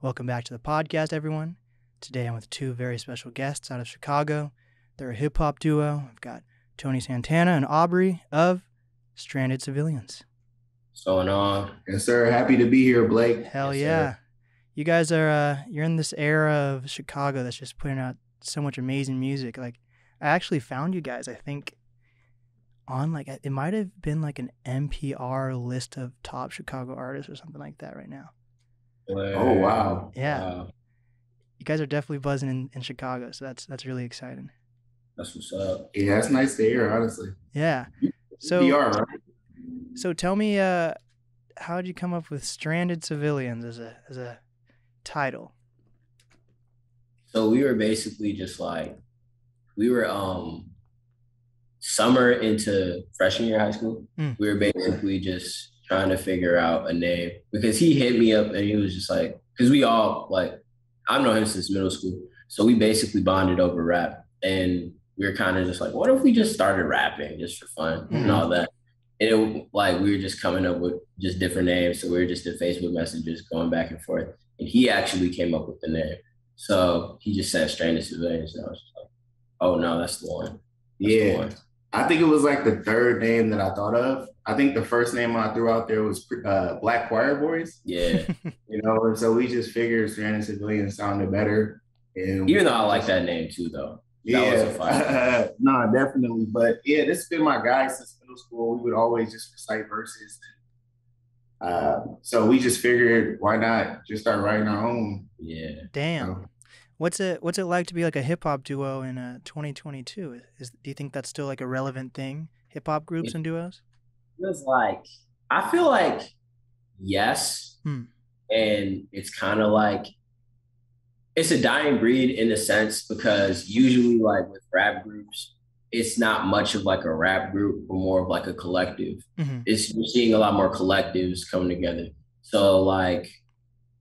Welcome back to the podcast, everyone. Today I'm with two very special guests out of Chicago. They're a hip-hop duo. I've got Tony Santana and Aubry of Stranded Civilians. What's going on? Yes, sir. Happy to be here, Blake. Hell Yes, yeah. sir. You guys are, you're in this era of Chicago that's just putting out so much amazing music. Like, I actually found you guys, I think, on it might have been like an NPR list of top Chicago artists or something like that right now. Oh, wow. Yeah. Wow. You guys are definitely buzzing in Chicago, so that's really exciting. That's what's up. Yeah, that's nice to hear, honestly. Yeah. So PR, right? So tell me, how did you come up with Stranded Civilians as a title? So we were basically just like, we were summer into freshman year of high school. We were basically just trying to figure out a name because he hit me up and he was just like, because we all I've known him since middle school. So we basically bonded over rap. And we were kind of just like, what if we just started rapping just for fun and all that? And we were just coming up with just different names. So we were just in Facebook messages going back and forth. And he actually came up with the name. So he just said Stranded Civilians. And I was just like, oh no, that's the one. That's the one. I think it was like the third name that I thought of. I think the first name I threw out there was Black Choir Boys. Yeah. And so we just figured Stranded Civilians sounded better. And even though I like that name too, though. That no, definitely. But yeah, this has been my guy since middle school. We would always just recite verses. So we just figured, why not just start writing our own? Yeah. Damn. What's it like to be like a hip hop duo in 2022? Do you think that's still like a relevant thing? Hip hop groups and duos? I feel like yes. And it's kind of like it's a dying breed in a sense because usually like with rap groups, it's not much of like a rap group or more of like a collective. You're seeing a lot more collectives coming together. So like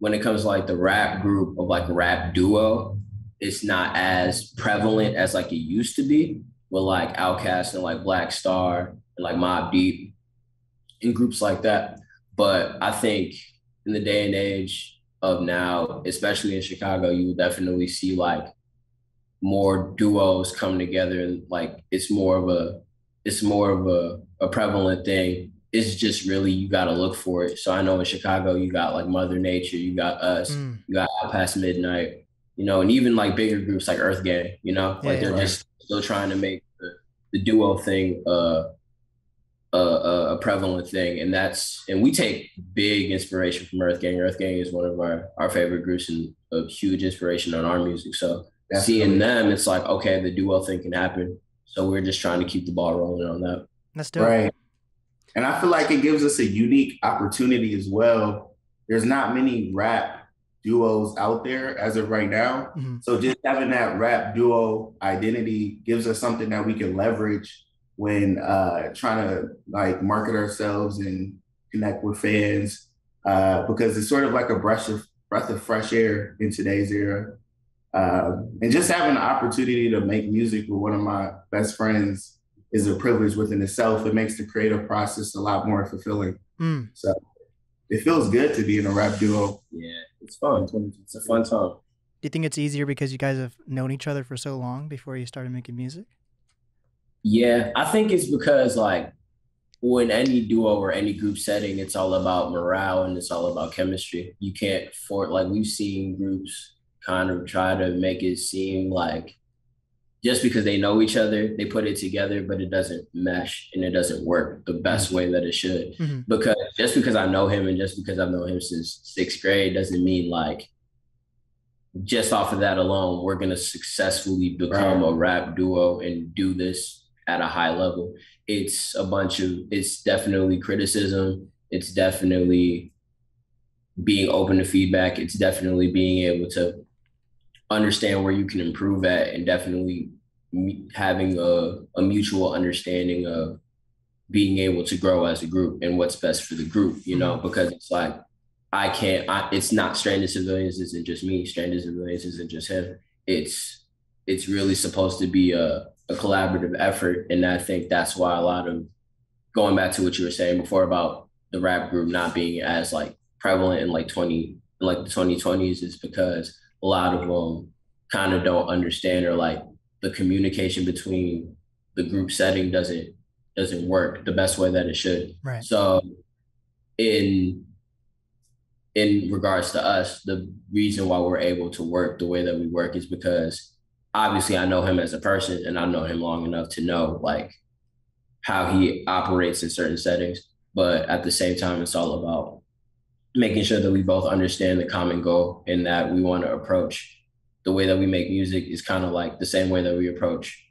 when it comes to like the rap group of like a rap duo, it's not as prevalent as like it used to be with like Outkast and like Black Star and like Mobb Deep and groups like that. But I think in the day and age of now, especially in Chicago, you will definitely see like more duos come together and like it's more of a prevalent thing. It's just really, you got to look for it. So I know in Chicago, you got like Mother Nature, you got us, you got Out Past Midnight, and even like bigger groups like Earth Gang, they're just still trying to make the duo thing a prevalent thing. And we take big inspiration from Earth Gang. Earth Gang is one of our favorite groups and a huge inspiration on our music. So seeing them, it's like, okay, the duo thing can happen. So we're just trying to keep the ball rolling on that. That's dope. Right. And I feel like it gives us a unique opportunity as well. There's not many rap duos out there as of right now. So just having that rap duo identity gives us something that we can leverage when trying to like market ourselves and connect with fans, because it's sort of like a breath of fresh air in today's era. And just having the opportunity to make music with one of my best friends is a privilege within itself. It makes the creative process a lot more fulfilling. So it feels good to be in a rap duo. Yeah, it's fun. It's a fun time. Do you think it's easier because you guys have known each other for so long before you started making music? Yeah, I think it's because like when any duo or any group setting, it's all about morale and it's all about chemistry. You can't we've seen groups kind of try to make it seem like just because they know each other, they put it together, but it doesn't mesh and it doesn't work the best way that it should. Because just because I know him and just because I've known him since 6th grade doesn't mean like just off of that alone, we're going to successfully become a rap duo and do this at a high level. It's definitely criticism. It's definitely being open to feedback. It's definitely being able to understand where you can improve at and definitely having a mutual understanding of being able to grow as a group and what's best for the group, because it's like, it's not Stranded Civilians isn't just me. Stranded Civilians isn't just him. It's really supposed to be a collaborative effort. And I think that's why a lot of, going back to what you were saying before about the rap group not being as like prevalent in like in like the 2020s is because a lot of them kind of don't understand, or like the communication between the group setting doesn't work the best way that it should. Right. So in regards to us, the reason why we're able to work the way that we work is because obviously I know him as a person, and I know him long enough to know like how he operates in certain settings. But at the same time, it's all about making sure that we both understand the common goal, and that we want to approach the way that we make music is kind of like the same way that we approach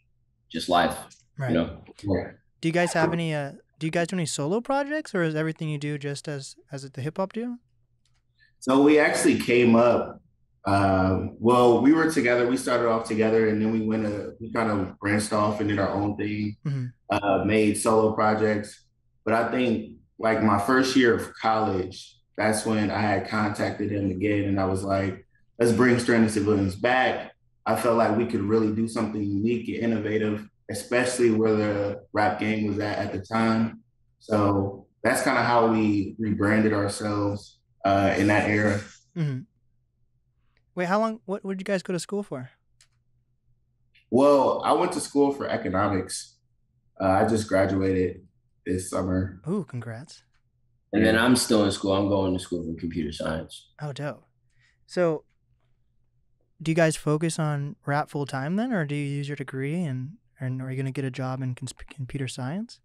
just life, Right. you know? Yeah. Do you guys have any, do you guys do any solo projects, or is everything you do just as the hip hop duo? So we actually came up, well, we were together, we started off together, and then we kind of branched off and did our own thing, made solo projects. But I think like my first year of college, that's when I had contacted him again, and I was like, let's bring Stranded Civilians back. I felt like we could really do something unique and innovative, especially where the rap game was at the time. So that's kind of how we rebranded ourselves in that era. Mm-hmm. Wait, how long? What did you guys go to school for? Well, I went to school for economics. I just graduated this summer. Ooh, congrats. And then I'm still in school. I'm going to school for computer science. Oh, dope. So do you guys focus on rap full time then, or do you use your degree and are you going to get a job in computer science?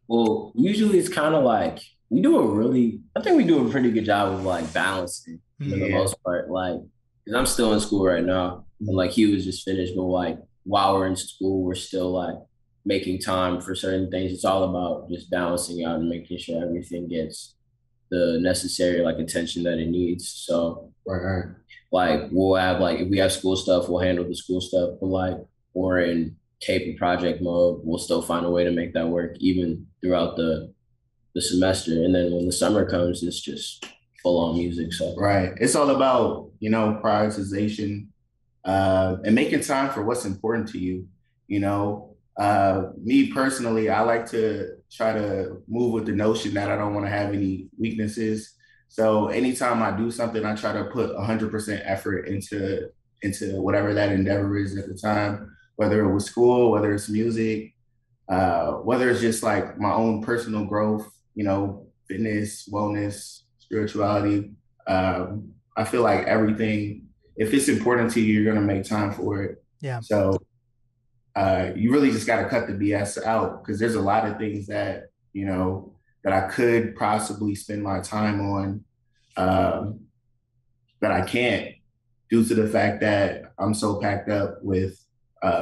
Well, usually it's kind of like I think we do a pretty good job of like balancing for the most part. Like, because I'm still in school right now, and like he was just finished, but like while we're in school, we're still like making time for certain things. It's all about just balancing out and making sure everything gets the necessary like attention that it needs. So like we'll have like, if we have school stuff, we'll handle the school stuff, but like we're in tape and project mode, we'll still find a way to make that work even throughout the semester. And then when the summer comes, it's just full on music. So it's all about, you know, prioritization and making time for what's important to you. You know, me personally, I like to try to move with the notion that I don't want to have any weaknesses. So anytime I do something, I try to put 100% effort into whatever that endeavor is at the time, whether it was school, whether it's music, whether it's just like my own personal growth, you know, fitness, wellness, spirituality. I feel like everything, if it's important to you, you're going to make time for it. Yeah. So you really just got to cut the BS out, because there's a lot of things that, you know, that I could possibly spend my time on that I can't, due to the fact that I'm so packed up with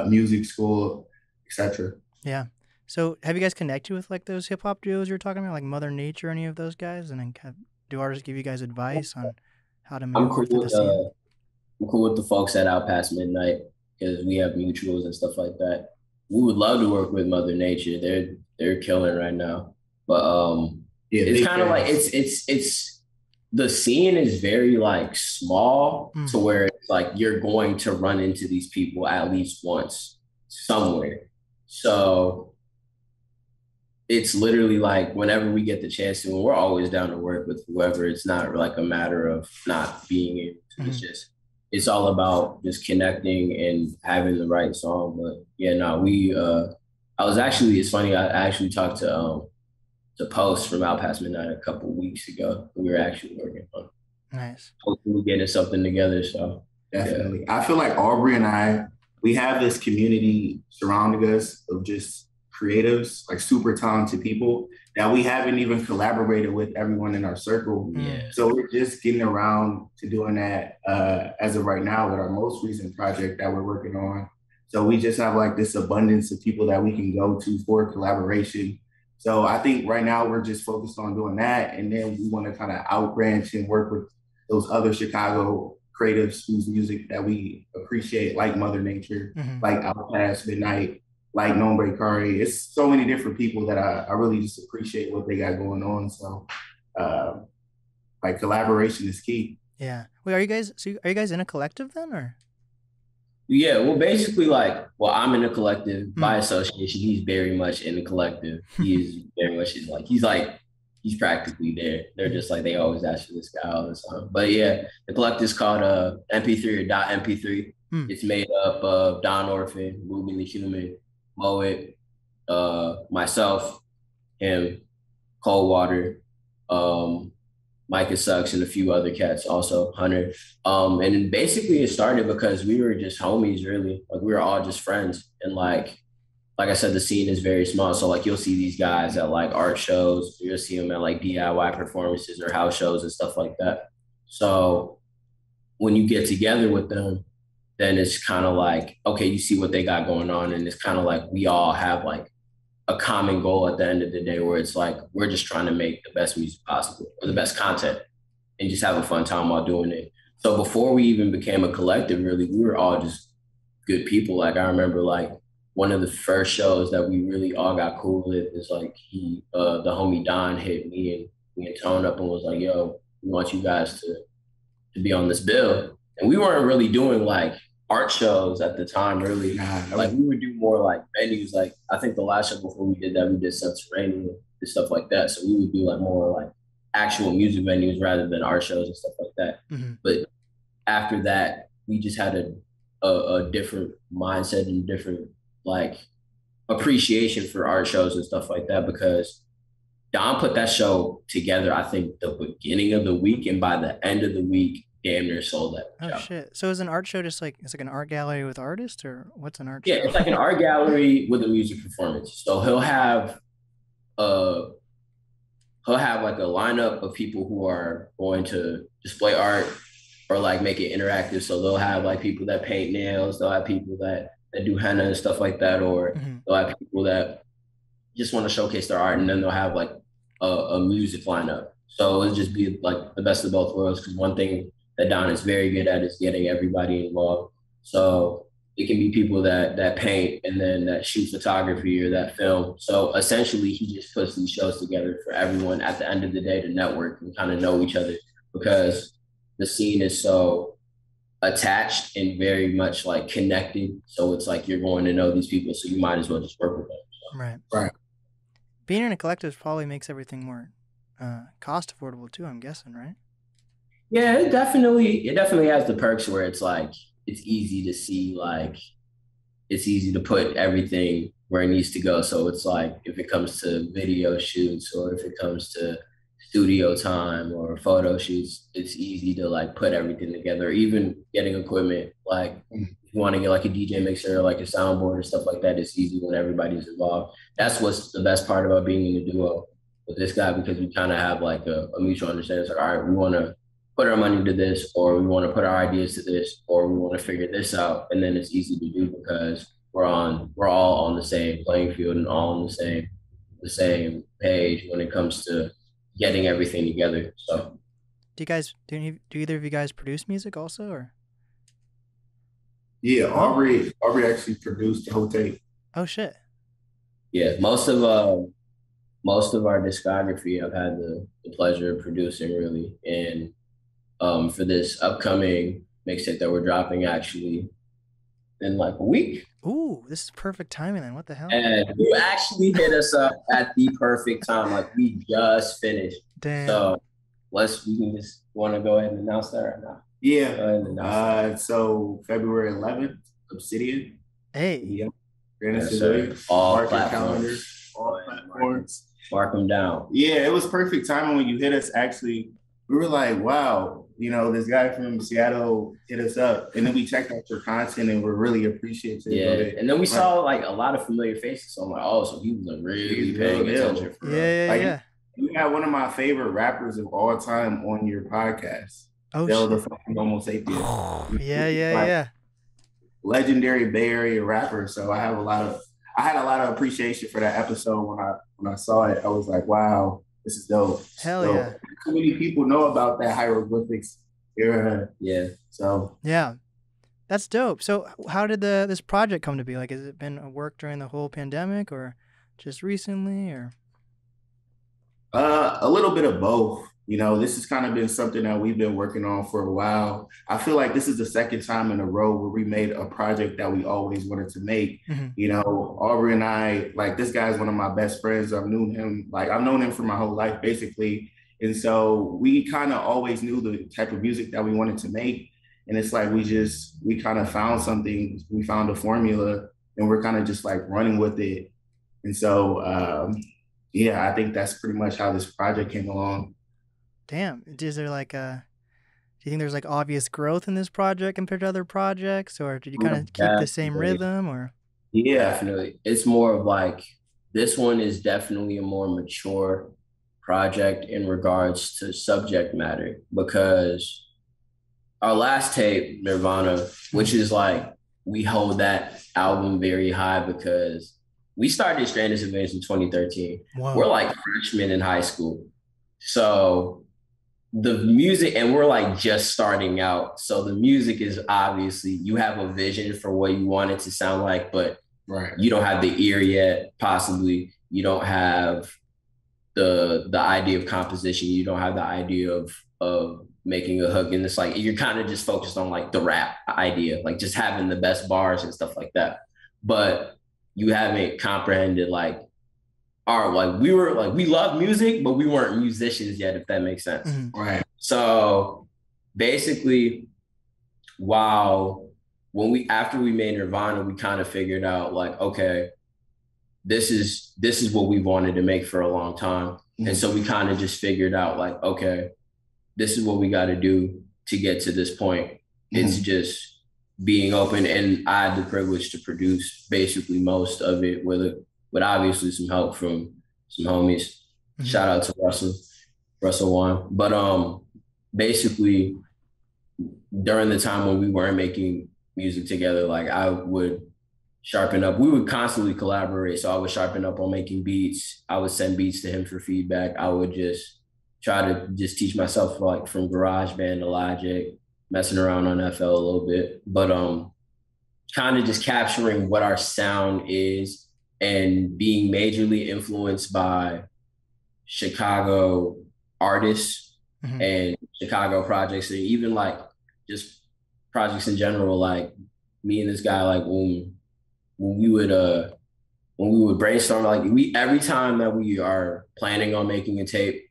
music, school, etc. Yeah. So have you guys connected with like those hip hop duos you're talking about, like Mother Nature, any of those guys? And then do artists give you guys advice on how to move through the scene? I'm cool with the folks at Out Past Midnight, because we have mutuals and stuff like that. We would love to work with Mother Nature. They're killing right now. But it's kind of like it's the scene is very like small to where it's like you're going to run into these people at least once somewhere. So it's literally like whenever we get the chance to, and we're always down to work with whoever. It's not like a matter of not being able to. It's just, it's all about just connecting and having the right song. But yeah, no, it's funny, I actually talked to Post from Out Past Midnight a couple weeks ago. We were actually working on. Nice. Hopefully we're getting something together. So definitely. Yeah. I feel like Aubry and we have this community surrounding us of just creatives, like super talented people that we haven't even collaborated with everyone in our circle. Yeah. So we're just getting around to doing that as of right now with our most recent project that we're working on. So we just have like this abundance of people that we can go to for collaboration. So I think right now we're just focused on doing that. And then we want to kind of outbranch and work with those other Chicago creatives whose music that we appreciate, like Mother Nature, like Out Past Midnight, like Nombre Kari. It's so many different people that I really just appreciate what they got going on. So like collaboration is key. Yeah. Wait, are you guys in a collective then, or? Yeah, well, basically, I'm in a collective by association. He's very much in the collective. He is very much he's he's practically there. They're just like, they always ask for this guy all the time. But yeah, the collective is called MP3 or .mp3. It's made up of Don Orphan, Ruben the Human, Moet, myself, him, Coldwater, Micah Sucks, and a few other cats, also Hunter. And basically it started because we were just homies, really. Like, we were all just friends. And like I said, the scene is very small. So like, you'll see these guys at like art shows, you'll see them at like DIY performances or house shows and stuff like that. So when you get together with them, then it's kind of like, okay, you see what they got going on. And it's kind of like, we all have like a common goal at the end of the day, where it's like, we're just trying to make the best music possible or the best content and just have a fun time while doing it. So before we even became a collective, really, we were all just good people. Like, I remember like one of the first shows that we really all got cool with is like the homie Don hit me and Tone up and was like, yo, we want you guys to be on this bill. And we weren't really doing like art shows at the time, really. Like, we would do more like venues. Like, I think the last show before we did that, we did Subterranean and stuff like that. So we would do like more like actual music venues rather than art shows and stuff like that. But after that, we just had a different mindset and different like appreciation for art shows and stuff like that, because Don put that show together, I think, the beginning of the week, and by the end of the week, damn near sold that. Oh shit! So is an art show just like, it's like an art gallery with artists, or what's an art show? Yeah, it's like an art gallery with a music performance. So he'll have like a lineup of people who are going to display art or like make it interactive. So they'll have like people that paint nails, they'll have people that do henna and stuff like that, or they'll have people that just want to showcase their art, and then they'll have like a music lineup. So it'll just be like the best of both worlds, because one thing that Don is very good at is getting everybody involved. So it can be people that paint and then that shoot photography or that film. So essentially, he just puts these shows together for everyone at the end of the day to network and kind of know each other, because the scene is so attached and very much like connected. So it's like, you're going to know these people, so you might as well just work with them. So. Right. Being in a collective probably makes everything more cost affordable too, I'm guessing, right? Yeah, it definitely has the perks where it's like, it's easy to see, like, it's easy to put everything where it needs to go. So it's like, if it comes to video shoots or if it comes to studio time or photo shoots, it's easy to like put everything together. Even getting equipment, like if you want to get like a DJ mixer or like a soundboard or stuff like that, it's easy when everybody's involved. That's what's the best part about being in a duo with this guy, because we kind of have like a mutual understanding. It's like, all right, we want to put our money to this, or we want to put our ideas to this, or we want to figure this out. And then it's easy to do because we're all on the same playing field and all on the same page when it comes to getting everything together. So do either of you guys produce music also, or? Yeah, Aubry actually produced the whole tape. Oh shit. Yeah, most of our discography I've had the pleasure of producing, really. And for this upcoming mixtape that we're dropping actually in like a week. Ooh, this is perfect timing then. What the hell? And you actually hit us up at the perfect time. Like, we just finished. Damn. So we can just want to go ahead and announce that right now. Yeah. So February 11th, Obsidian. Hey. Yep. Yes, all platforms. All platforms. Mark them down. Yeah, it was perfect timing when you hit us. Actually, we were like, wow, this guy from Seattle hit us up. And then we checked out your content and we're really appreciative of it. And then we saw like a lot of familiar faces. So I'm like, oh, so he was really paying attention. Yeah. You had one of my favorite rappers of all time on your podcast. Oh, the fucking Homo Sapien. Yeah. Legendary Bay Area rapper. So I had a lot of appreciation for that episode. When I saw it, I was like, wow, this is dope. Hell yeah. Too many people know about that hieroglyphics era. Yeah. So yeah, that's dope. So how did this project come to be? Like, has it been a work during the whole pandemic or just recently, or? A little bit of both. This has kind of been something that we've been working on for a while. I feel like this is the second time in a row where we made a project that we always wanted to make. Aubry and I, like, this guy's one of my best friends. I've known him for my whole life, basically. And so we kind of always knew the type of music that we wanted to make. And it's like, we kind of found something, we found a formula, and we're kind of just like running with it. And so, I think that's pretty much how this project came along. Damn. Is there like do you think there's like obvious growth in this project compared to other projects, or did you kind of keep the same rhythm, or? Yeah, definitely. It's more of like, this one is definitely a more mature project in regards to subject matter, because our last tape, Nirvana, which is like, we hold that album very high because we started Strangest Adventures in 2013. Whoa. We're like freshmen in high school. So the music, and we're like just starting out. So the music is obviously, you have a vision for what you want it to sound like, but you don't have the ear yet, possibly. You don't have the idea of composition. You don't have the idea of making a hook. And it's like, you're kind of just focused on like the rap idea, like just having the best bars and stuff like that. But you haven't comprehended like, we love music, but we weren't musicians yet, if that makes sense. Mm-hmm. Right. So basically, after we made Nirvana, we kind of figured out like, okay, this is what we wanted to make for a long time. Mm-hmm. And so we kind of just figured out like, okay, this is what we got to do to get to this point. Mm-hmm. It's just being open. And I had the privilege to produce basically most of it with obviously some help from some homies. Mm-hmm. Shout out to Russell Wan. But basically, during the time when we weren't making music together, like I would sharpen up. We would constantly collaborate. So I would sharpen up on making beats. I would send beats to him for feedback. I would just try to just teach myself like from GarageBand to Logic, messing around on FL a little bit. But kind of just capturing what our sound is, and being majorly influenced by Chicago artists and Chicago projects, and even like just projects in general. Like me and this guy, like when we would brainstorm, like every time that we are planning on making a tape,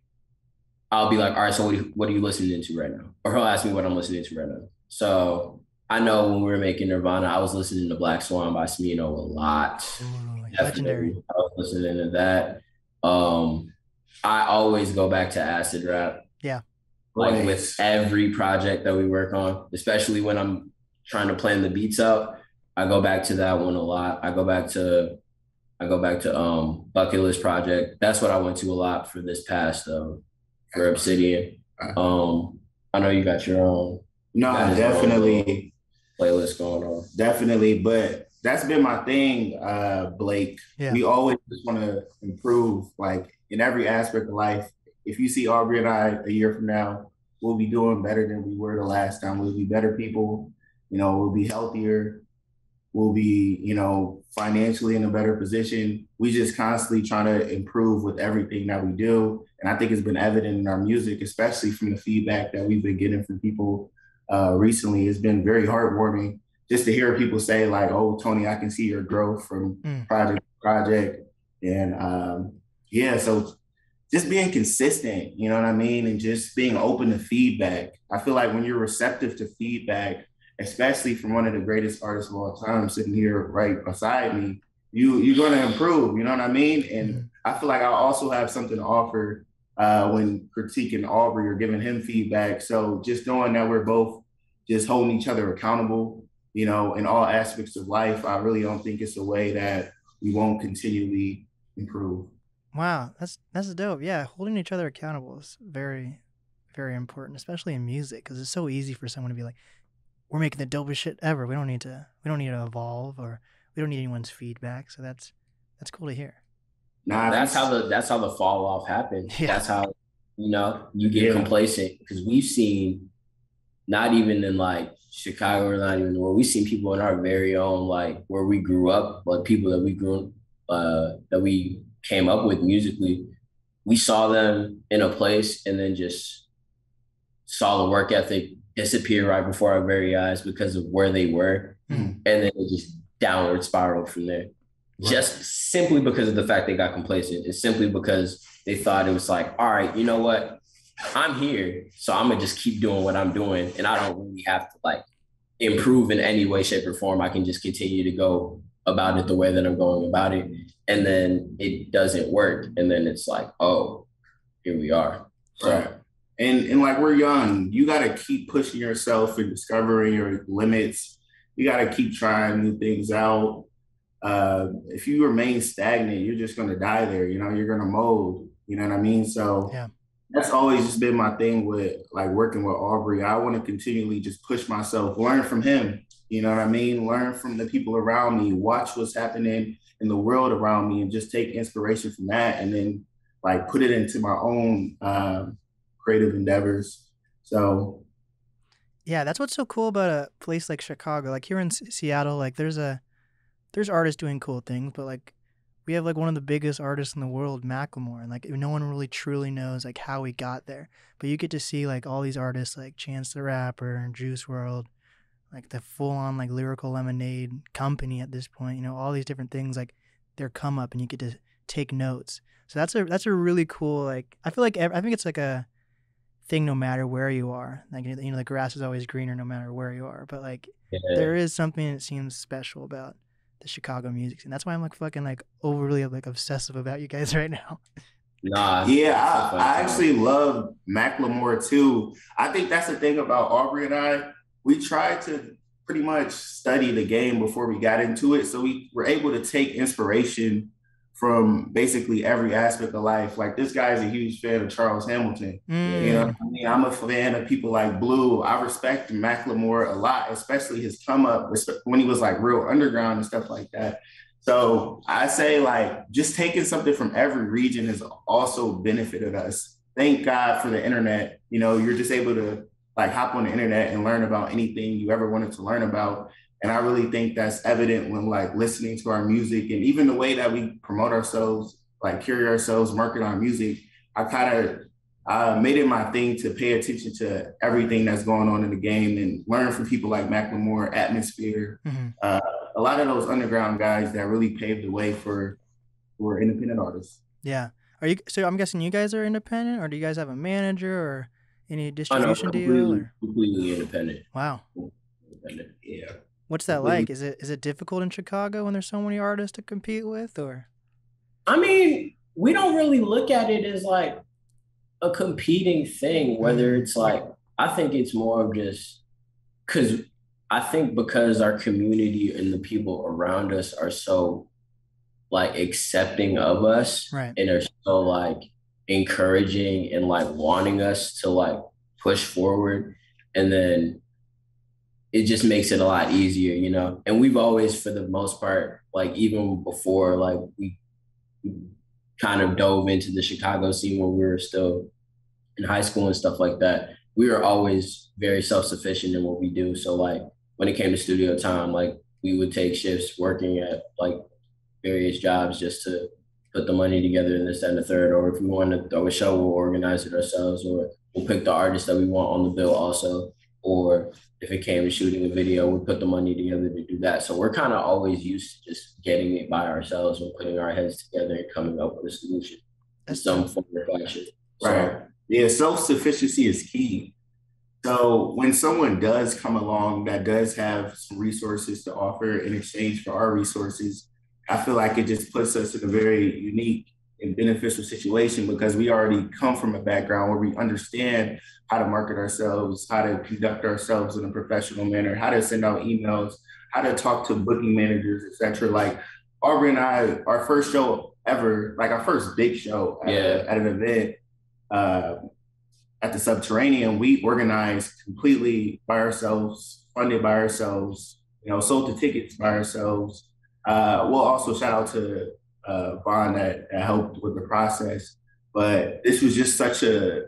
I'll be like, all right, so what are you listening to right now? Or he'll ask me what I'm listening to right now. So I know when we were making Nirvana, I was listening to Black Swan by Smino a lot. Legendary. I was listening to that. I always go back to acid rap. Yeah. Like with every project that we work on, especially when I'm trying to plan the beats out, I go back to that one a lot. I go back to Bucket List Project. That's what I went to a lot for this past for Obsidian. I know you got your own. No, definitely playlist going on. Definitely, but that's been my thing, Blake. Yeah. We always just want to improve, like in every aspect of life. If you see Aubry and I a year from now, we'll be doing better than we were the last time. We'll be better people. We'll be healthier. We'll be, financially in a better position. We just constantly trying to improve with everything that we do. And I think it's been evident in our music, especially from the feedback that we've been getting from people recently. It's been very heartwarming just to hear people say like, oh, Tony, I can see your growth from project to project. And so just being consistent, you know what I mean? And just being open to feedback. I feel like when you're receptive to feedback, especially from one of the greatest artists of all time sitting here right beside me, you're going to improve, you know what I mean? And I feel like I also have something to offer when critiquing Aubry or giving him feedback. So just knowing that we're both just holding each other accountable, in all aspects of life, I really don't think it's a way that we won't continually improve. Wow, that's dope. Yeah, holding each other accountable is very, very important, especially in music, because it's so easy for someone to be like, we're making the dopest shit ever. We don't need to evolve, or we don't need anyone's feedback. So that's cool to hear. Nah, that's how the fall off happens. Yeah. That's how, you get complacent, because we've seen, not even in like Chicago or not even where we've seen people in our very own, like where we grew up, like people that we came up with musically, we saw them in a place and then just saw the work ethic disappear right before our very eyes because of where they were. And then it just downward spiraled from there. Right. Just simply because of the fact they got complacent. It's simply because they thought it was like, all right, you know what? I'm here, so I'm gonna just keep doing what I'm doing, and I don't really have to like improve in any way, shape, or form. I can just continue to go about it the way that I'm going about it, and then it doesn't work, and then it's like, oh, here we are. So, right. And like, we're young, you got to keep pushing yourself and discovering your limits. You got to keep trying new things out. If you remain stagnant, you're just going to die there. You know, you're going to mold. You know what I mean? So yeah. That's always just been my thing with like working with Aubry. I want to continually just push myself, learn from him. You know what I mean? Learn from the people around me, watch what's happening in the world around me, and just take inspiration from that, and then like put it into my own creative endeavors. So yeah, that's what's so cool about a place like Chicago. Like here in Seattle, like there's artists doing cool things, but like we have like one of the biggest artists in the world, Macklemore, and like no one really truly knows like how he got there. But you get to see like all these artists like Chance the Rapper and Juice WRLD, like the full on like Lyrical Lemonade company at this point. You know, all these different things like their come up, and you get to take notes. So that's a really cool, like I feel like I think it's like a thing no matter where you are. Like, you know, the grass is always greener no matter where you are. But like there is something that seems special about the Chicago music scene. That's why I'm like fucking like overly like obsessive about you guys right now. Nah. Yeah, I actually love Macklemore too. I think that's the thing about Aubry and I. We tried to pretty much study the game before we got into it. So we were able to take inspiration from basically every aspect of life. Like this guy is a huge fan of Charles Hamilton. You know what I mean? I'm a fan of people like Blue. I respect Macklemore a lot, especially his come up when he was like real underground and stuff like that. So I say like just taking something from every region has also benefited us. Thank God for the internet. You know, you're just able to like hop on the internet and learn about anything you ever wanted to learn about. And I really think that's evident when like listening to our music, and even the way that we promote ourselves, like carry ourselves, market our music. I kind of made it my thing to pay attention to everything that's going on in the game and learn from people like Macklemore, Atmosphere, a lot of those underground guys that really paved the way for independent artists. Yeah. So I'm guessing you guys are independent, or do you guys have a manager or any distribution deal? Or? Completely independent. Wow. Independent, yeah. What's that like? Is it difficult in Chicago when there's so many artists to compete with, or? I mean, we don't really look at it as like a competing thing, whether it's like, I think it's more of just because our community and the people around us are so like accepting of us, right, and are so like encouraging and like wanting us to like push forward, and then it just makes it a lot easier, you know? And we've always, for the most part, like even before, like we kind of dove into the Chicago scene when we were still in high school and stuff like that, we were always very self-sufficient in what we do. So like when it came to studio time, like we would take shifts working at like various jobs just to put the money together and this, that, and the third. Or if we want to throw a show, we'll organize it ourselves, or we'll pick the artists that we want on the bill also. Or if it came to shooting a video, we'll put the money together to do that. So we're kind of always used to just getting it by ourselves and putting our heads together and coming up with a solution in some form of fashion. Right. Yeah, self-sufficiency is key. So when someone does come along that does have some resources to offer in exchange for our resources, I feel like it just puts us in a very unique and beneficial situation, because we already come from a background where we understand how to market ourselves, how to conduct ourselves in a professional manner, how to send out emails, how to talk to booking managers, etc. Like Aubry and I, our first show ever, like our first big show at an event at the Subterranean, we organized completely by ourselves, funded by ourselves, you know, sold the tickets by ourselves. We'll also shout out to Vaughn that helped with the process. But this was just such a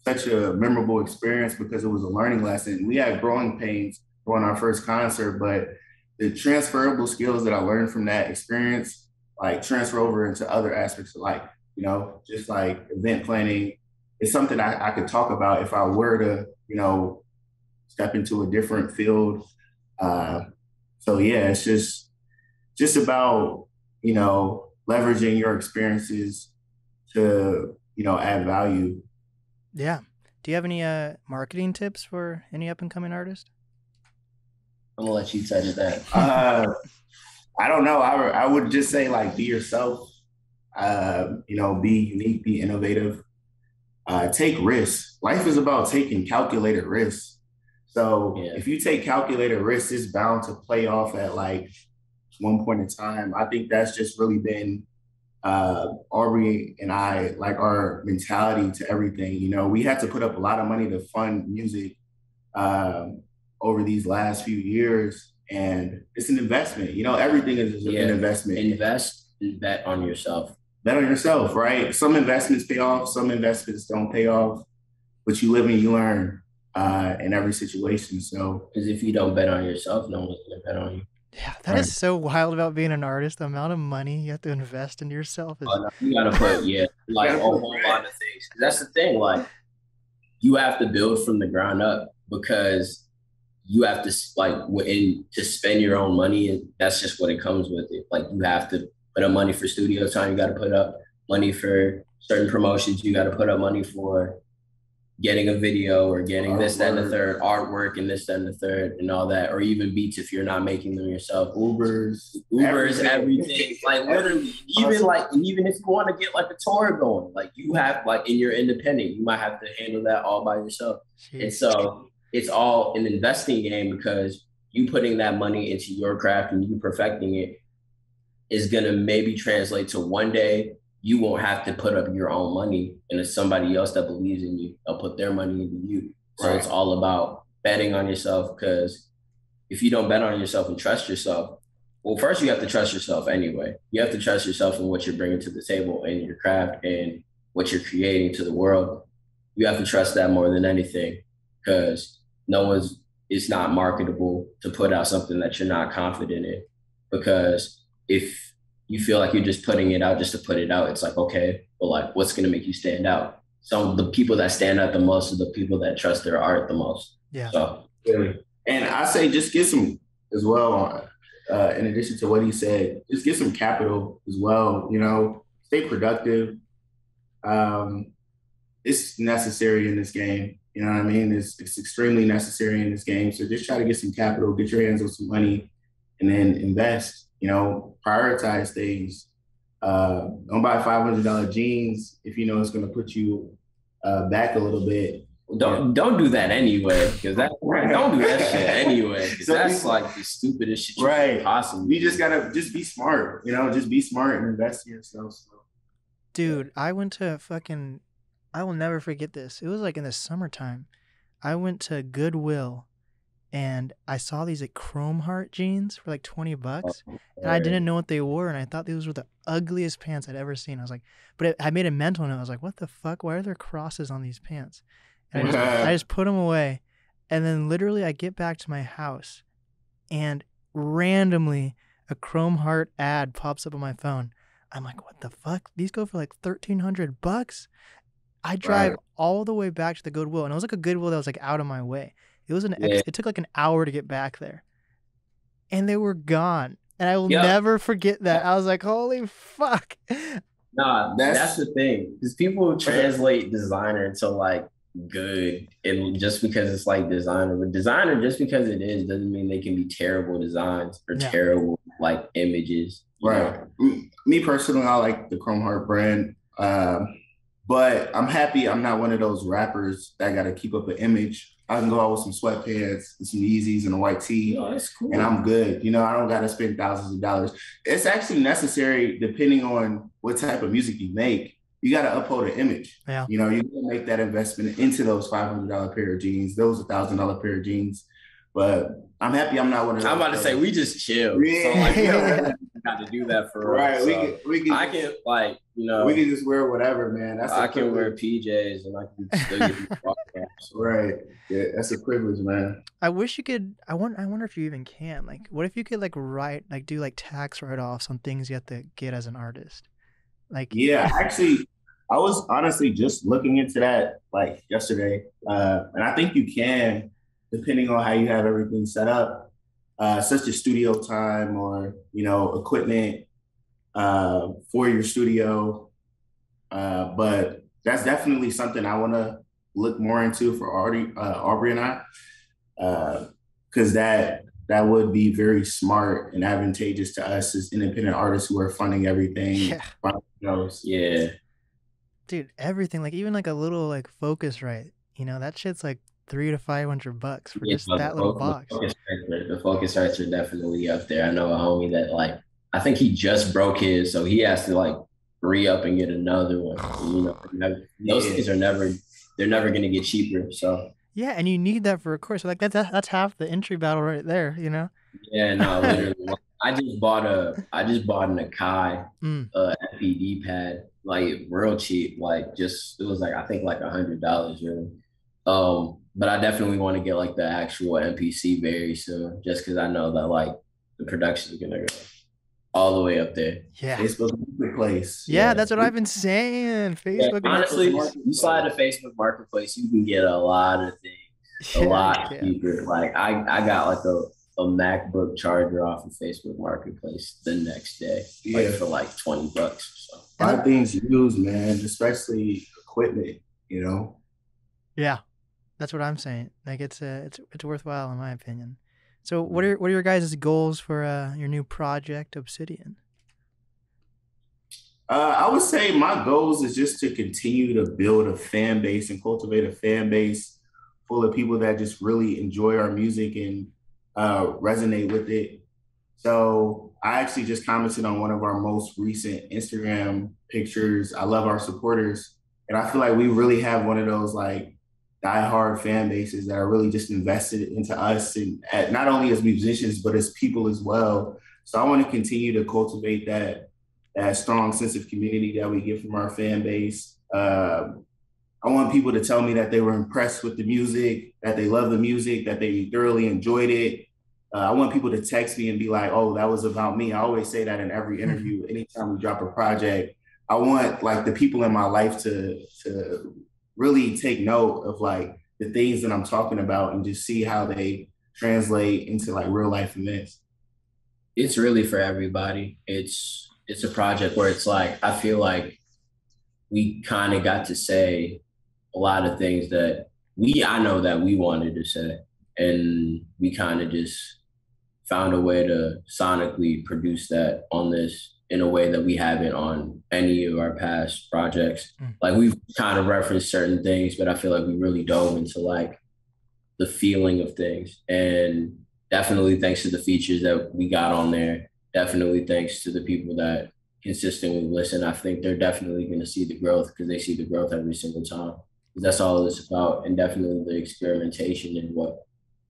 memorable experience because it was a learning lesson. We had growing pains during our first concert, but the transferable skills that I learned from that experience like transfer over into other aspects of life. just like event planning. It's something I could talk about if I were to, step into a different field. So yeah, it's just about, leveraging your experiences to, add value. Yeah. Do you have any marketing tips for any up and coming artist? I'm gonna let you touch that. I don't know. I would just say like be yourself. Be unique, be innovative. Take risks. Life is about taking calculated risks. So if you take calculated risks, it's bound to play off at like one point in time. I think that's just really been Aubrey and I, like our mentality to everything. We had to put up a lot of money to fund music over these last few years, and it's an investment. Everything is an investment. Invest and bet on yourself. Bet on yourself, right? Some investments pay off, some investments don't pay off, but you live and you learn in every situation. So, because if you don't bet on yourself, no one's gonna bet on you. Yeah, that is so wild about being an artist. The amount of money you have to invest into yourself is. You gotta put like a whole lot of things. That's the thing. Like, you have to build from the ground up because you have to to spend your own money, and that's just what it comes with it. Like, you have to put up money for studio time. You got to put up money for certain promotions. You got to put up money for getting a video or getting this, that, and the third, artwork and this, that, and the third, and all that, or even beats if you're not making them yourself. Ubers, everything. Like, literally, even if you want to get like a tour going, like, you have, like, and you're independent, you might have to handle that all by yourself. Jeez. And so it's all an investing game, because you putting that money into your craft and you perfecting it is going to maybe translate to one day you won't have to put up your own money, and it's somebody else that believes in you. They'll put their money into you. So It's all about betting on yourself, because if you don't bet on yourself and trust yourself, well, first you have to trust yourself anyway. You have to trust yourself in what you're bringing to the table and your craft and what you're creating to the world. You have to trust that more than anything, because it's not marketable to put out something that you're not confident in. Because if you feel like you're just putting it out just to put it out, it's like, okay, but like, what's going to make you stand out? So the people that stand out the most are the people that trust their art the most. Yeah. So, and I say just get some as well. In addition to what he said, just get some capital as well. Stay productive. It's necessary in this game. You know what I mean? It's extremely necessary in this game. So just try to get some capital, get your hands on some money, and then invest. Prioritize things. Don't buy $500 jeans if you know it's going to put you back a little bit. Don't do that anyway, because don't do that shit anyway. So that's like the stupidest shit you can possibly. You just gotta be smart. Just be smart and invest in yourself. So. Dude, I will never forget this. It was like in the summertime. I went to Goodwill. And I saw these like chrome heart jeans for like $20, and I didn't know what they were, and I thought these were the ugliest pants I'd ever seen. I was like, but I made a mental note. I was like, what the fuck? Why are there crosses on these pants? And I just put them away, and then literally I get back to my house, and randomly a chrome heart ad pops up on my phone. I'm like, what the fuck? These go for like $1,300. I drive all the way back to the Goodwill, and it was like a Goodwill that was like out of my way. It was it took like an hour to get back there, and they were gone. And I will never forget that. I was like, holy fuck. Nah, that's the thing. Because people translate designer to like good, and just because it's like designer. But designer, just because it is, doesn't mean they can be terrible designs or terrible like images. Right. Me personally, I like the Chrome Heart brand. But I'm happy I'm not one of those rappers that got to keep up an image. I can go out with some sweatpants and some Yeezys and a white tee, that's cool. And I'm good. I don't got to spend thousands of dollars. It's actually necessary depending on what type of music you make. You got to uphold an image. Yeah. You can make that investment into those $500 pair of jeans, those $1,000 pair of jeans. But I'm happy I'm not one of those. I'm about to say, we just chill. Yeah. So like, we don't have to do that for right. us. We can just wear whatever, man. I can wear PJs and I can still get these podcasts. Right. Yeah, that's a privilege, man. I wish you could. I wonder if you even can. Like, what if you could do tax write-offs on things you have to get as an artist? Like, Yeah, actually, I was honestly just looking into that like yesterday. And I think you can, depending on how you have everything set up, such as studio time or, equipment for your studio. But that's definitely something I want to look more into for Aubrey and I, because that would be very smart and advantageous to us as independent artists who are funding everything. yeah, Yeah. dude, everything, like even like a little like Focusrite, that shit's like $300 to $500 for Yeah, just that little box. the focus rights are definitely up there. I know a homie that like I think he just broke his, so he has to like re-up and get another one. Those things are they're never gonna get cheaper. So Yeah, and you need that for a course. So like that's half the entry battle right there, yeah, no, literally. I just bought an Akai FPD pad, like real cheap, like just it was like I think like $100 really. But I definitely want to get like the actual MPC very soon, just because I know that like the production is gonna go all the way up there. Yeah. Facebook Marketplace. Yeah, that's what I've been saying. Facebook. Yeah, honestly, you slide to Facebook Marketplace, you can get a lot of things a lot cheaper. Like I got like a MacBook charger off of Facebook Marketplace the next day, like for like $20. So. A lot of things used, man, especially equipment. Yeah, that's what I'm saying. Like it's worthwhile in my opinion. So what are your guys' goals for your new project, Obsidian? I would say my goals is just to continue to build a fan base and cultivate a fan base full of people that just really enjoy our music and resonate with it. So I actually just commented on one of our most recent Instagram pictures. I love our supporters. And I feel like we really have one of those like diehard fan bases that are really just invested into us and not only as musicians, but as people as well. So I want to continue to cultivate that strong sense of community that we get from our fan base. I want people to tell me that they were impressed with the music, that they love the music, that they thoroughly enjoyed it. I want people to text me and be like, oh, that was about me. I always say that in every interview, anytime we drop a project. I want like the people in my life to really take note of like the things that I'm talking about and just see how they translate into like real life events. It's really for everybody. It's a project where it's like, I feel like we kind of got to say a lot of things that I know that we wanted to say. And we kind of just found a way to sonically produce that on this in a way that we haven't on any of our past projects. Like we've kind of referenced certain things, but I feel like we really dove into like the feeling of things. And definitely thanks to the features that we got on there. Definitely thanks to the people that consistently listen. I think they're definitely going to see the growth because they see the growth every single time. That's all it's about. And definitely the experimentation and what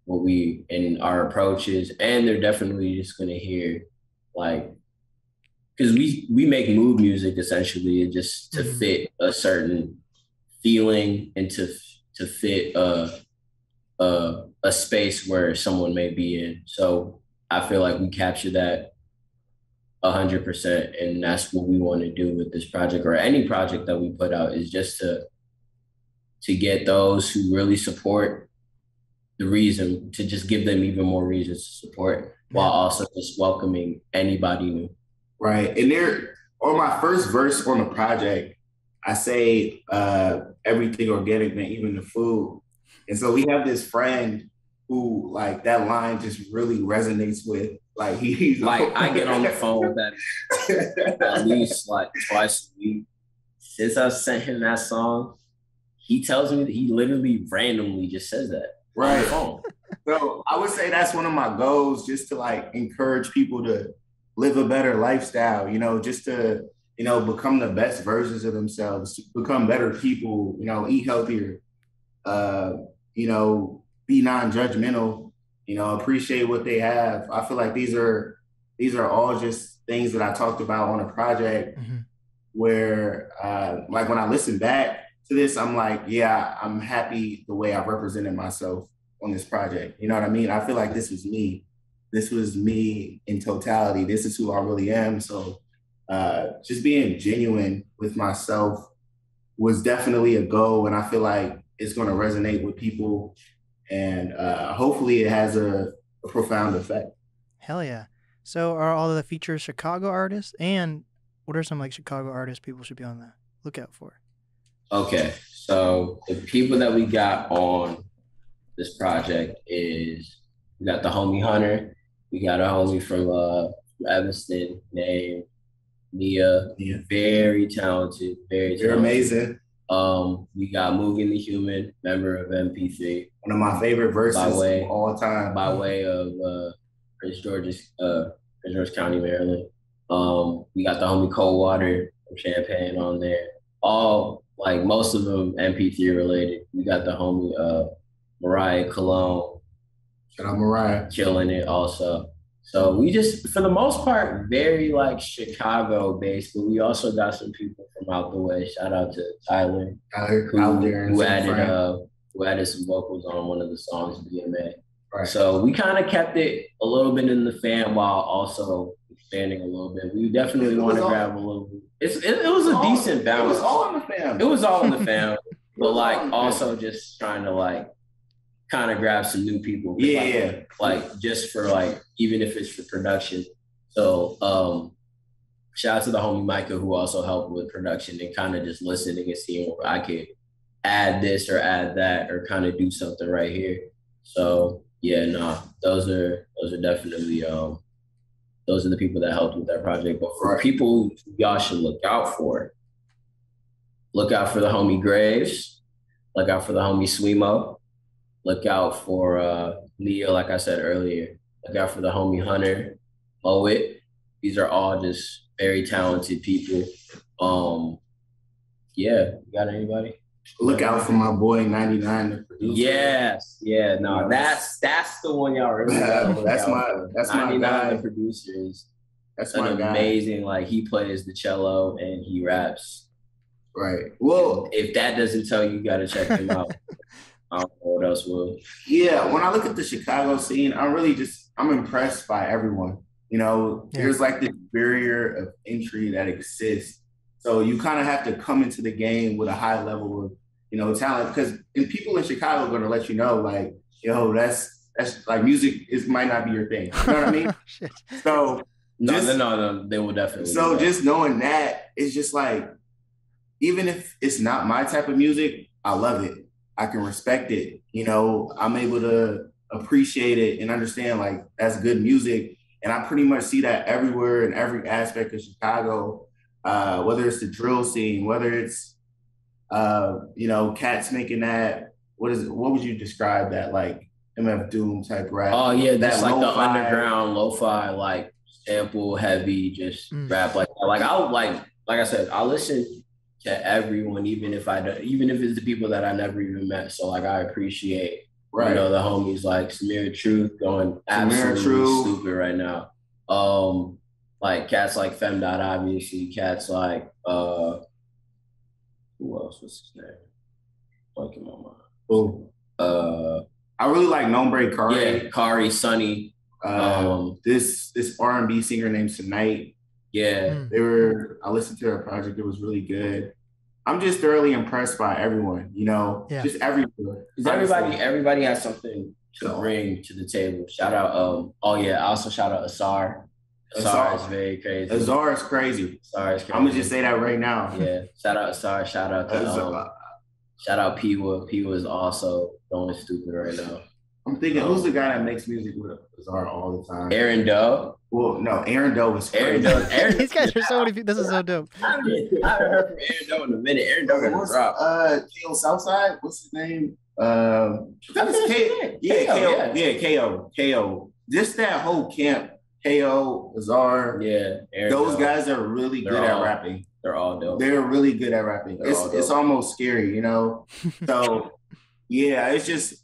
we in our approaches. And they're definitely just going to hear like, because we make mood music essentially just to fit a certain feeling and to fit a space where someone may be in. So I feel like we capture that 100%, and that's what we want to do with this project or any project that we put out is just to get those who really support the reason to just give them even more reasons to support while also just welcoming anybody new. Right. And on my first verse on the project, I say everything organic, man, even the food. And so we have this friend who like that line just really resonates with. Like he's like I get on the phone with that at least like twice a week. Since I sent him that song, he tells me that he literally randomly just says that on the phone. So I would say that's one of my goals, just to like encourage people to live a better lifestyle, just to, become the best versions of themselves, to become better people, eat healthier, be non-judgmental, appreciate what they have. I feel like these are all just things that I talked about on a project where like when I listen back to this, I'm like, yeah, I'm happy the way I represented myself on this project. You know what I mean? I feel like this was me. This was me in totality. This is who I really am. So just being genuine with myself was definitely a goal, and I feel like it's going to resonate with people, and hopefully it has a profound effect. Hell yeah. So are all of the features Chicago artists? And what are some like Chicago artists people should be on the lookout for? Okay, so the people that we got on this project is we got the homie Hunter, we got a homie from Evanston named Nia, very talented, very talented. You're amazing. We got Mugen the Human, member of MP3. One of my favorite verses of all time. By way of Prince George County, Maryland. We got the homie Coldwater from Champaign on there. All, like most of them MP3 related. We got the homie Mariah Cologne. Shout out Mariah. Killing it also. So we just, for the most part, very like Chicago based, but we also got some people from out the way. Shout out to Tyler, who added some vocals on one of the songs, BMA. Right. So we kind of kept it a little bit in the fan while also expanding a little bit. We definitely want to grab a little bit. It was a decent balance. It was all in the fam. It was all in the fam, but like also just trying to like kind of grab some new people. Like just for like, even if it's for production. So shout out to the homie Micah who also helped with production and kind of just listening and seeing where I could add this or add that or kind of do something right here. So yeah, no, those are definitely those are the people that helped with that project. But for people y'all should look out for the homie Graves, look out for the homie Swemo. Look out for Leo, like I said earlier. Look out for the homie Hunter, Moet. These are all just very talented people. Yeah, you got anybody? Look out for my boy 99, the producer. Yes, yeah, no, that's the one y'all really got. That's my guy. The producer is that's my guy. Amazing. Like he plays the cello and he raps. Right. Well, if that doesn't tell you, you got to check him out. I don't know what else will. Yeah, when I look at the Chicago scene, I'm impressed by everyone. You know, there's like this barrier of entry that exists. So you kind of have to come into the game with a high level of, you know, talent, because people in Chicago are going to let you know, like, yo, that's like music might not be your thing. You know what I mean? So no, they will definitely. So just knowing that, it's just like, even if it's not my type of music, I love it. I can respect it. You know, I'm able to appreciate it and understand like that's good music. And I pretty much see that everywhere in every aspect of Chicago, whether it's the drill scene, whether it's, you know, cats making that, what would you describe that, like MF Doom type rap? Oh yeah, that's like the underground lo-fi, like sample heavy, just rap like that. Like I said, I listen to everyone, even if it's the people that I never even met. So like I appreciate, you know, the homies like Samir Truth going absolutely stupid right now. Like cats like Femdot, obviously, cats like who else? What's his name? Like in my mind. Oh. I really like Nombre Kari. Yeah, Kari, Sunny. This R&B singer named Tonight. Yeah. I listened to their project. It was really good. I'm just thoroughly impressed by everyone, you know, just everywhere. Everybody has something to bring to the table. Shout out, I also shout out Asar. Asar is very crazy. Asar is crazy. I'm gonna just say that right now. Yeah. Shout out Asar. Shout out to shout out Piwa. Piwa is also going stupid right now. I'm thinking, who's the guy that makes music with Azar all the time? Aaron Doe. Well, no, Aaron Doe was crazy. These guys are so many people. This is so dope. I haven't heard from Aaron Doe in a minute. Aaron Doe gonna drop. KO Southside. What's his name? KO. Just that whole camp. KO, Azar. Yeah. Those guys are really good at rapping. They're all dope. They're really good at rapping. It's almost scary, you know. So yeah, it's just.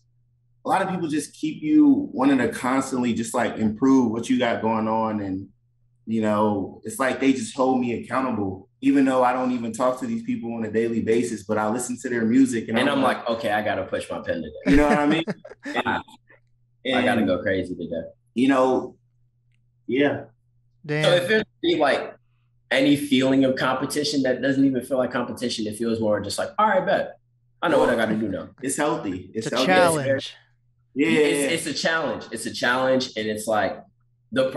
A lot of people just keep you wanting to constantly just like improve what you got going on. And, you know, it's like they just hold me accountable, even though I don't even talk to these people on a daily basis, but I listen to their music. And I'm like, okay, I got to push my pen today. You know what I mean? I got to go crazy today. You know, yeah. Damn. So if there's like any feeling of competition that doesn't even feel like competition. It feels more just like, all right, bet. I know what I got to do now. It's healthy. It's a healthy. challenge. It's a challenge. It's a challenge. And it's like,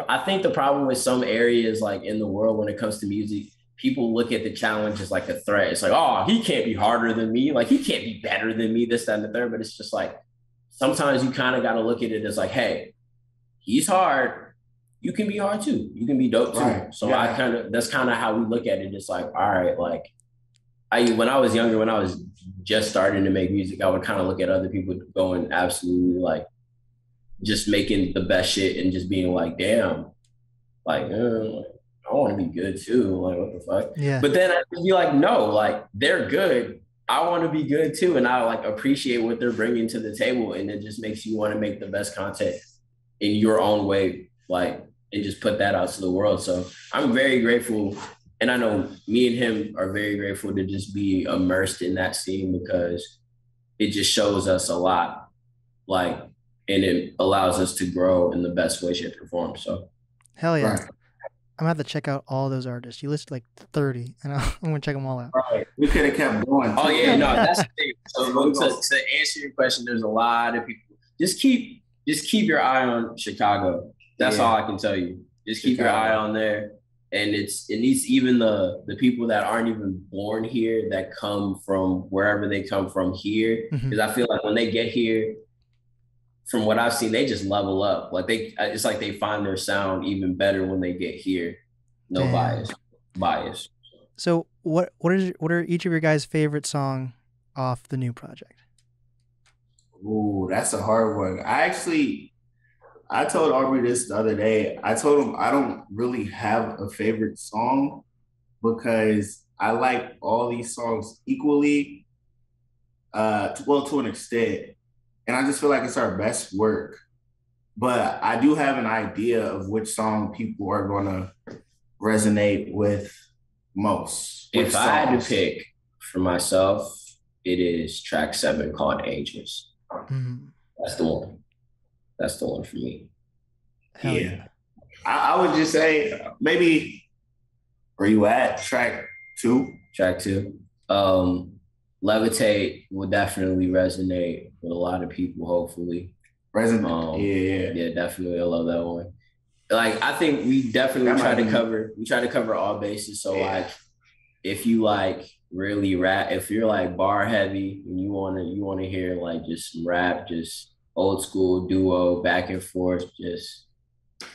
I think the problem with some areas like in the world when it comes to music, people look at the challenge as like a threat. It's like, oh, he can't be harder than me. Like, he can't be better than me, this, that, and the third. But it's just like, sometimes you kind of got to look at it as like, hey, he's hard. You can be hard too. You can be dope too. Right. So that's kind of how we look at it. It's like, all right, like when I was younger, when I was just starting to make music, I would kind of look at other people going absolutely like just making the best shit and just being like, damn, like, I want to be good too. Like, what the fuck? Yeah. But then I'd be like, no, like they're good. I want to be good too. And I like appreciate what they're bringing to the table. And it just makes you want to make the best content in your own way, like, and just put that out to the world. So I'm very grateful. And I know me and him are very grateful to just be immersed in that scene because it just shows us a lot, like, and it allows us to grow in the best way, shape, or form. So, hell yeah. Right. I'm gonna have to check out all those artists. You listed like 30, and I'm gonna check them all out. Right. We could have kept going. Oh yeah, no, that's the thing. So to answer your question, there's a lot of people. Just keep your eye on Chicago. That's all I can tell you. Just keep your eye on there. And it needs even the people that aren't even born here that come from wherever they come from here. Because I feel like when they get here, from what I've seen, they just level up. Like it's like they find their sound even better when they get here. No bias. So what are each of your guys' favorite song off the new project? Ooh, that's a hard one. I told Aubry this the other day. I told him I don't really have a favorite song because I like all these songs equally, to an extent. And I just feel like it's our best work. But I do have an idea of which song people are going to resonate with most. If I had to pick for myself, it is track 7 called Angels. That's the one. That's the one for me. Hell yeah. I would just say maybe where you at? Track 2? Track 2. Levitate will definitely resonate with a lot of people, hopefully. Yeah, definitely. I love that one. Like, I think we definitely try to cover all bases. So like if you like really rap, if you're like bar heavy and you wanna hear like just rap, just old school duo, back and forth, just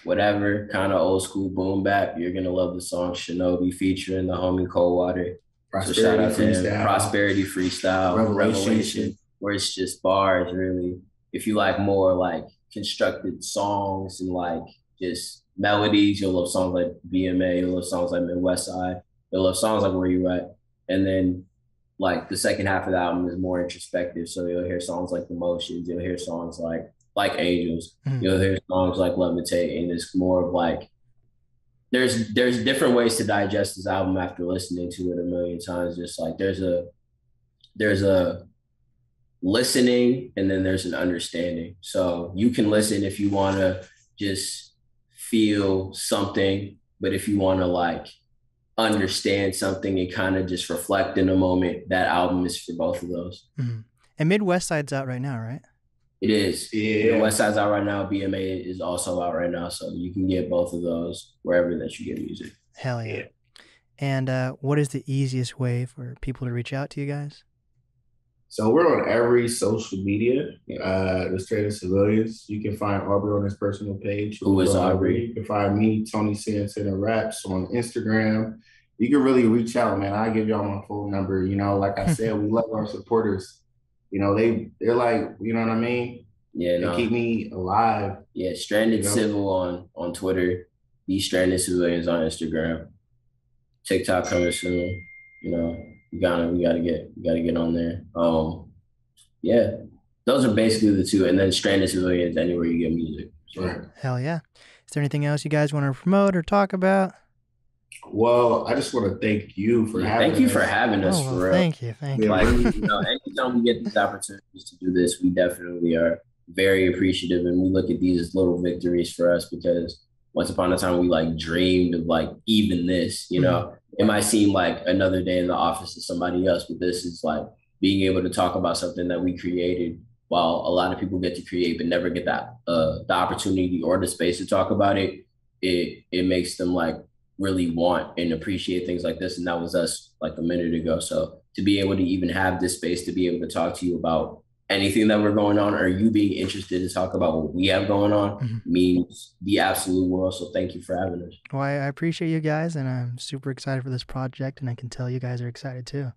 whatever kind of old school boom bap, you're gonna love the song Shinobi featuring the homie Coldwater. So shout out to him. Prosperity Freestyle, Revelation, where it's just bars, really. If you like more like constructed songs and like just melodies, you'll love songs like BMA, you'll love songs like Midwest Side, you'll love songs like Where You At. And then like the second half of the album is more introspective. So you'll hear songs like Emotions, you'll hear songs like Angels, you'll hear songs like Levitate, and it's more of like, there's different ways to digest this album after listening to it a million times. Just like there's a listening and then there's an understanding. So you can listen if you want to just feel something, but if you want to like understand something and kind of just reflect in a moment, that album is for both of those. And Midwest Side's out right now, right? It is. Yeah. The West Side's out right now. BMA is also out right now. So you can get both of those wherever that you get music. Hell yeah. And what is the easiest way for people to reach out to you guys? So we're on every social media, the Straight Civilians. You can find Aubry on his personal page. Who is Aubry? You can find me, Tony Santana Raps, on Instagram. You can really reach out, man. I'll give y'all my phone number. You know, like I said, we love our supporters. You know, they're like, you know what I mean? Yeah, they keep me alive. Yeah, Stranded Civil on Twitter, the Stranded Civilians on Instagram. TikTok coming soon. You know, we gotta get on there. Yeah, those are basically the two, and then Stranded Civilians anywhere you get music. Right. Hell yeah. Is there anything else you guys want to promote or talk about? Well, I just want to thank you for having us. Thank you for having us, for real. Thank you. Like, you know, anytime we get these opportunities to do this, we definitely are very appreciative, and we look at these as little victories for us because, once upon a time we like dreamed of like even this, you know. It might seem like another day in the office to somebody else, but this is like being able to talk about something that we created, while a lot of people get to create but never get that the opportunity or the space to talk about it. It makes them like really want and appreciate things like this. And that was us like a minute ago. So to be able to even have this space to be able to talk to you about anything that we're going on, or you being interested to talk about what we have going on, means the absolute world. So thank you for having us. Well, I appreciate you guys, and I'm super excited for this project, and I can tell you guys are excited too.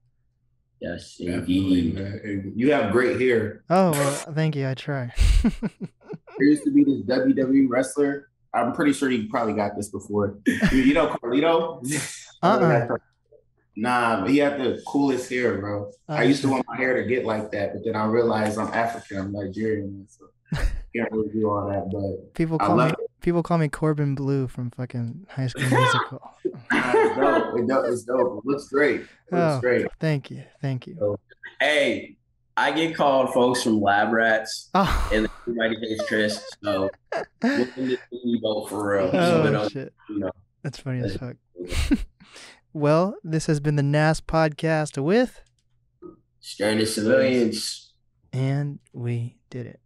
Yes, indeed. You have great hair. Oh, well, thank you. I try. There used to be this WWE wrestler. I'm pretty sure you probably got this before. You know Carlito? Nah, he had the coolest hair, bro. I used to want my hair to get like that, but then I realized I'm African, I'm Nigerian, so can't really do all that. But people call me Corbin Blue from fucking High School Musical. It's dope. It looks great. Great. Thank you. So, hey, I get called folks from Lab Rats, and everybody hates Chris. So look in the boat for real. Oh, shit. You know, that's funny as fuck. Well, this has been the NAST podcast with Stranded Civilians. And we did it.